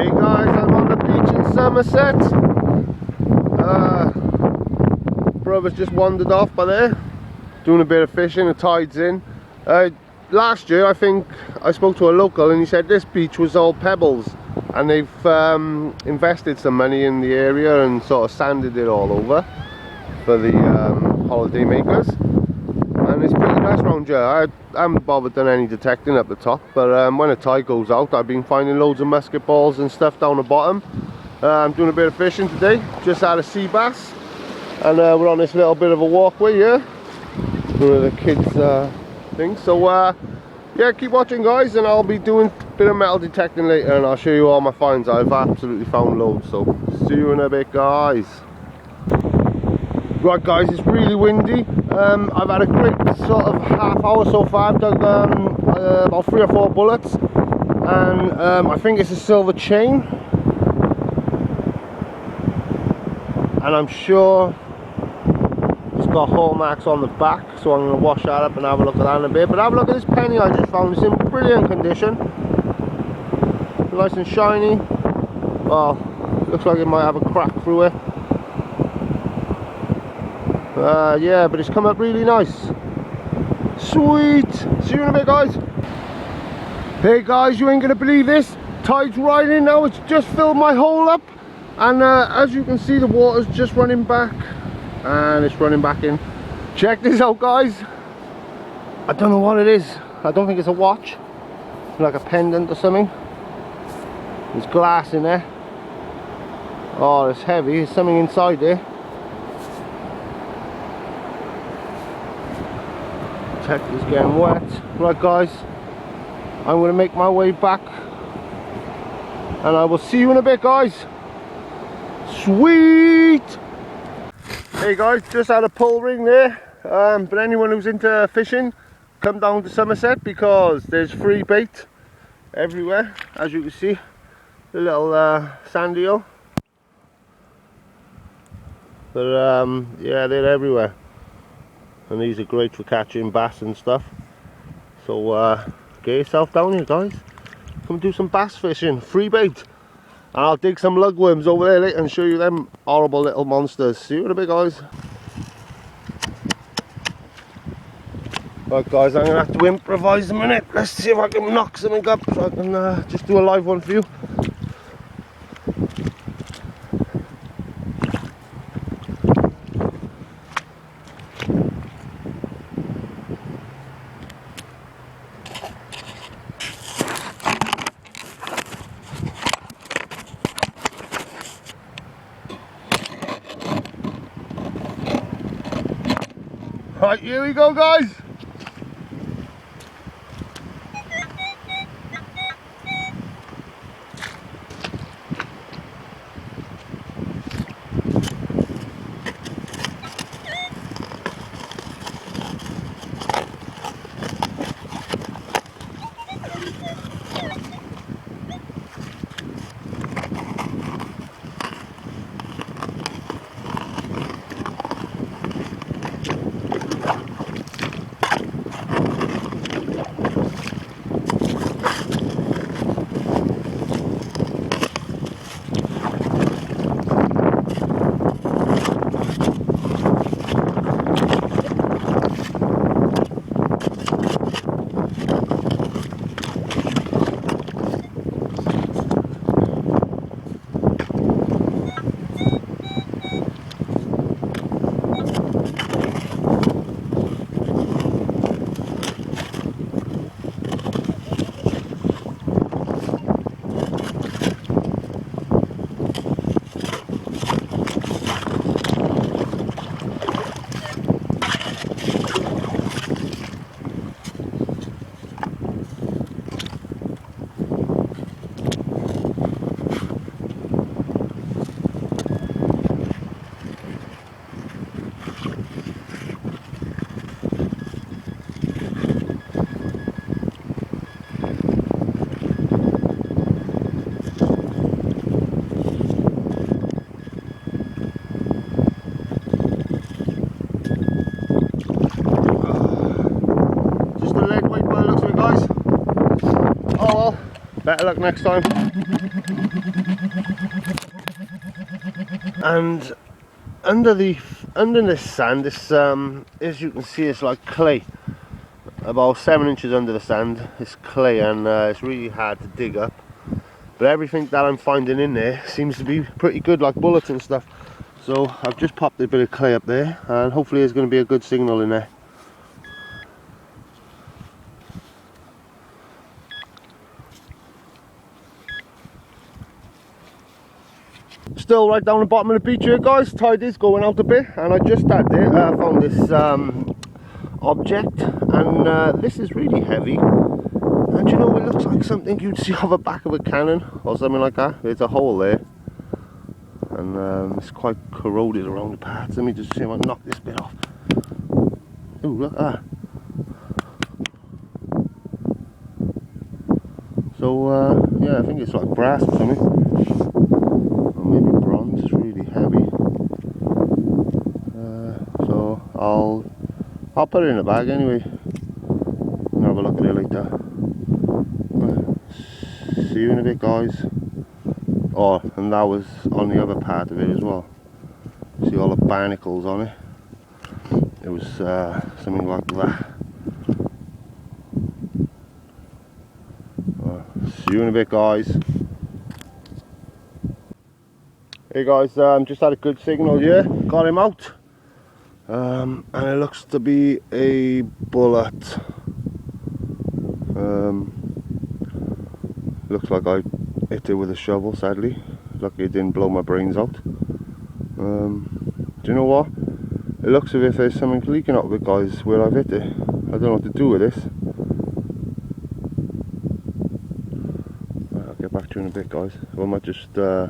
Hey guys, I'm on the beach in Somerset. Brother's just wandered off by there, doing a bit of fishing. The tide's in. Last year I think I spoke to a local and he said this beach was all pebbles, and they've invested some money in the area and sort of sanded it all over for the holiday makers, and it's pretty nice round here. I haven't bothered done any detecting up the top, but when the tide goes out I've been finding loads of musket balls and stuff down the bottom. I'm doing a bit of fishing today, just had a sea bass, and we're on this little bit of a walkway here, one of the kids thing. So yeah, keep watching guys, and I'll be doing a bit of metal detecting later, and I'll show you all my finds. I've absolutely found loads, so see you in a bit guys. Right guys, it's really windy. I've had a great sort of half hour so far. I've dug about 3 or 4 bullets, and I think it's a silver chain, and I'm sure it's got hole marks on the back, so I'm going to wash that up and have a look at that in a bit. But have a look at this penny I just found. It's in brilliant condition, nice and shiny. Well, looks like it might have a crack through it. Yeah, but it's come up really nice. Sweet. See you in a bit guys. Hey guys, you ain't gonna believe this. Tide's right in now. It's just filled my hole up, and as you can see, the water's just running back, and it's running back in. Check this out guys. I don't know what it is. I don't think it's a watch, like a pendant or something. There's glass in there. Oh, it's heavy. There's something inside there. Tech is getting wet. Right guys, I'm going to make my way back, and I will see you in a bit guys. Sweet. Hey guys, just had a pull ring there, but anyone who's into fishing, come down to Somerset, because there's free bait everywhere. As you can see, the little sand eel, but yeah, they're everywhere, and these are great for catching bass and stuff. So get yourself down here guys, come do some bass fishing, free bait. And I'll dig some lugworms over there later and show you them horrible little monsters. See you in a bit guys. Right guys, I'm going to have to improvise a minute. Let's see if I can knock something up so I can just do a live one for you. Right, here we go guys. Better luck next time. And under this sand, this as you can see, it's like clay. About 7 inches under the sand, it's clay, and it's really hard to dig up. But everything that I'm finding in there seems to be pretty good, like bullets and stuff. So I've just popped a bit of clay up there, and hopefully there's going to be a good signal in there. Still right down the bottom of the beach here, guys. Tide is going out a bit, and I just had it. Found this object, and this is really heavy. And you know, it looks like something you'd see off the back of a cannon or something like that. There's a hole there, and it's quite corroded around the parts. Let me just see if I can knock this bit off. Ooh, look at that. So yeah, I think it's like brass or something, or maybe bronze. It's really heavy. So I'll put it in a bag anyway and have a look at it later. See you in a bit, guys. Oh, and that was on the other part of it as well. See all the barnacles on it. It was something like that. See you in a bit, guys. Hey guys, just had a good signal here. Got him out. And it looks to be a bullet. Looks like I hit it with a shovel, sadly. Lucky it didn't blow my brains out. Do you know what? It looks as if there's something leaking out of it, guys, where I've hit it. I don't know what to do with this. I'll get back to you in a bit, guys. I might just, I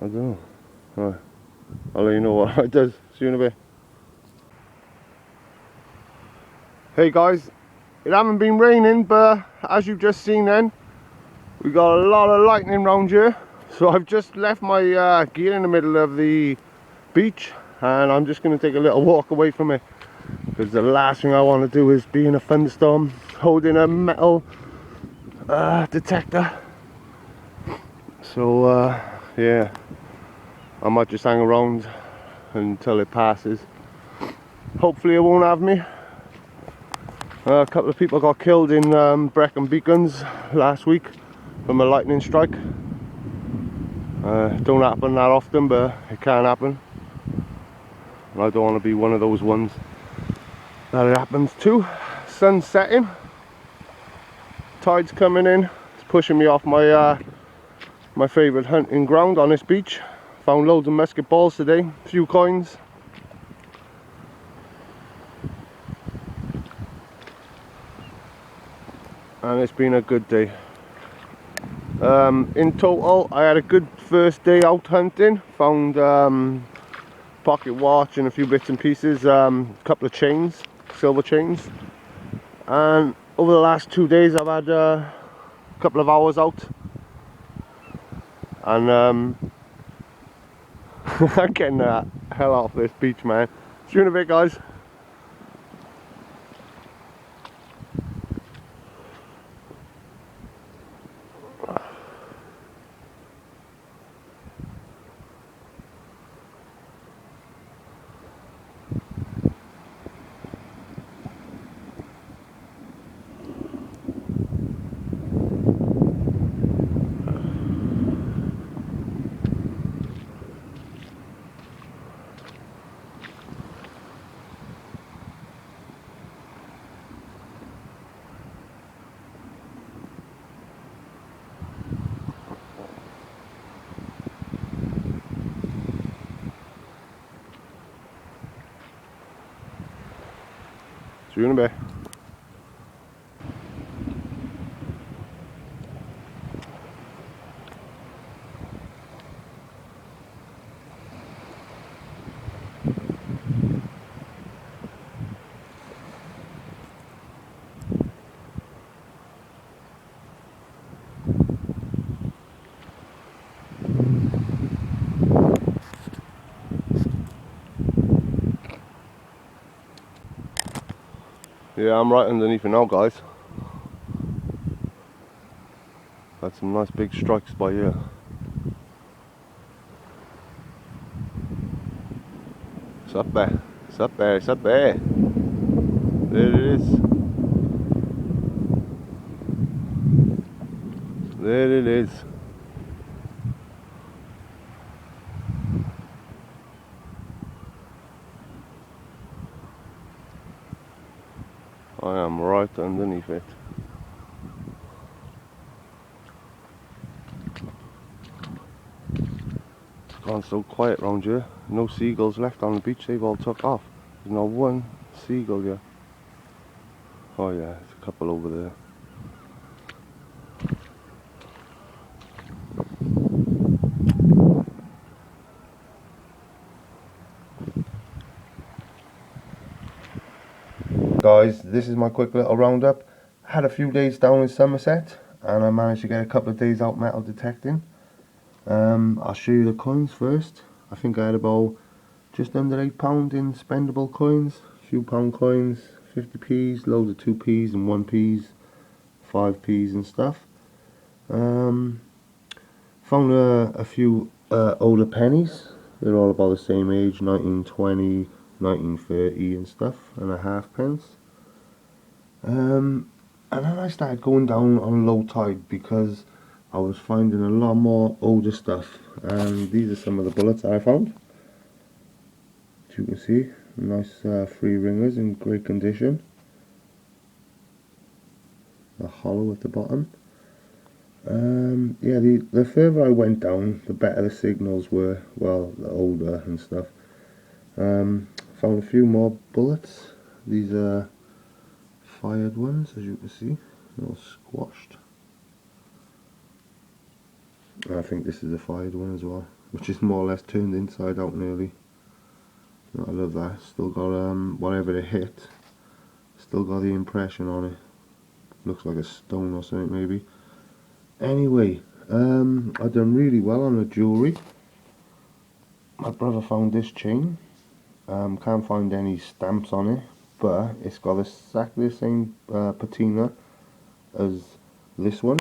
don't know. Right. I'll let you know what it does. See you in a bit. Hey guys, it hasn't been raining, but as you've just seen then, we got a lot of lightning round here. So I've just left my gear in the middle of the beach, and I'm just going to take a little walk away from it, because the last thing I want to do is be in a thunderstorm holding a metal detector. So yeah, I might just hang around until it passes. Hopefully it won't have me. A couple of people got killed in Brecon Beacons last week from a lightning strike. Don't happen that often, but it can happen. And I don't want to be one of those ones that it happens to. Sun's setting, tide's coming in. It's pushing me off my my favourite hunting ground on this beach. Found loads of musket balls today, a few coins. And it's been a good day. In total, I had a good first day out hunting. Found pocket watch and a few bits and pieces, a couple of chains, silver chains. And over the last 2 days, I've had a couple of hours out. And I'm getting the hell off this beach, man. See you in a bit, guys. See you in a bit. Yeah, I'm right underneath it now, guys. Had some nice big strikes by here. It's up there. It's up there. It's up there. There it is. There it is. I am right underneath it. It's gone so quiet round here. No seagulls left on the beach. They've all took off. There's not one seagull here. Oh yeah, there's a couple over there. Guys, this is my quick little roundup. I had a few days down in Somerset and I managed to get a couple of days out metal detecting. I'll show you the coins first. I think I had about just under £8 in spendable coins. A few pound coins, 50p's, loads of 2p's and 1p's, 5p's and stuff. Found a few older pennies. They're all about the same age, 1920, 1930 and stuff, and a halfpence. And then I started going down on low tide because I was finding a lot more older stuff, and these are some of the bullets I found. As you can see, nice 3 ringers in great condition. A hollow at the bottom. Yeah, the further I went down, the better the signals were. Well, the older and stuff. Found a few more bullets. These are fired ones, as you can see, all squashed. I think this is a fired one as well, which is more or less turned inside out nearly. I love that. Still got whatever it hit, still got the impression on it. Looks like a stone or something maybe. Anyway, I've done really well on the jewellery. My brother found this chain. Can't find any stamps on it, but it's got exactly the same patina as this one,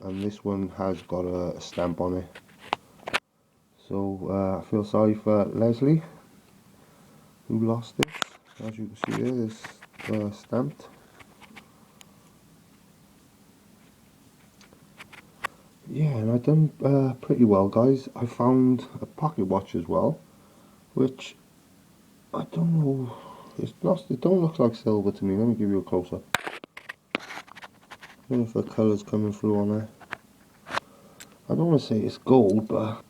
and this one has got a stamp on it. So I feel sorry for Leslie who lost this. As you can see there, it's stamped. Yeah, and I've done pretty well, guys. I found a pocket watch as well, which I don't know. It's not. It don't look like silver to me. Let me give you a close up. I don't know if the colour's coming through on there. I don't want to say it's gold, but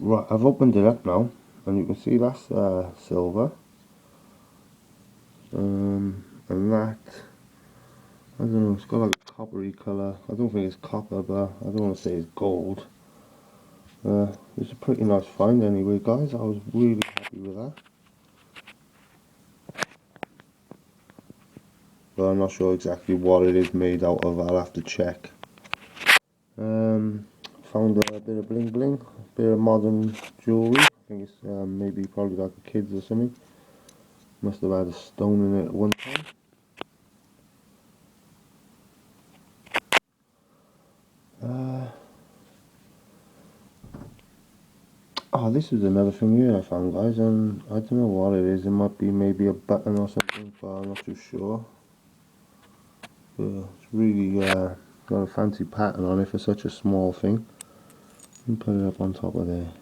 right, I've opened it up now, and you can see that's silver. And that, I don't know, it's got like a coppery colour. I don't think it's copper, but I don't want to say it's gold. It's a pretty nice find anyway, guys. I was really happy with that. But I'm not sure exactly what it is made out of. I'll have to check. Found a bit of bling bling, a bit of modern jewellery. I think it's maybe probably like a kid's or something. Must have had a stone in it at one time. Oh, this is another thing here I found, guys, and I don't know what it is. It might be maybe a button or something, but I'm not too sure. It's really got a fancy pattern on it for such a small thing. Let me put it up on top of there.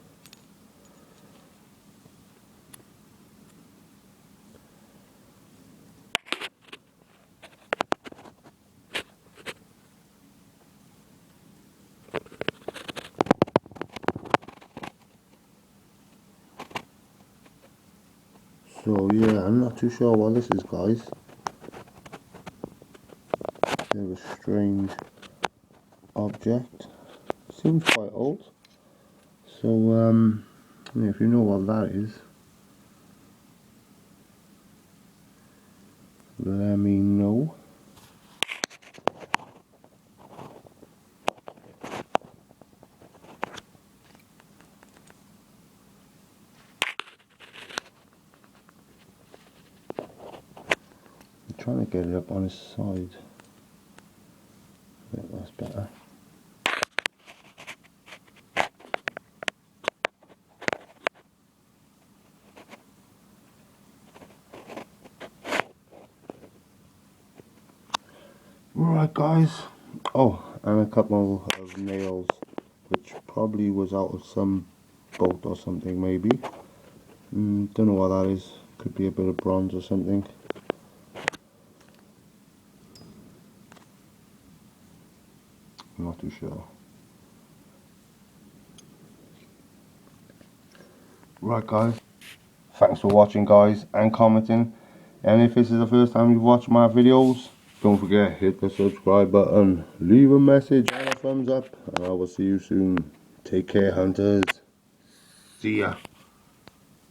So yeah, I'm not too sure what this is, guys. Bit of a strange object. Seems quite old. So yeah, if you know what that is, let me know. I'm trying to get it up on his side. I think that's better. Right guys, oh, and a couple of nails which probably was out of some boat or something maybe. Don't know what that is, could be a bit of bronze or something. I'm not too sure. Right guys, thanks for watching guys and commenting, and if this is the first time you've watched my videos, don't forget, hit the subscribe button, leave a message and a thumbs up, and I will see you soon. Take care hunters, see ya.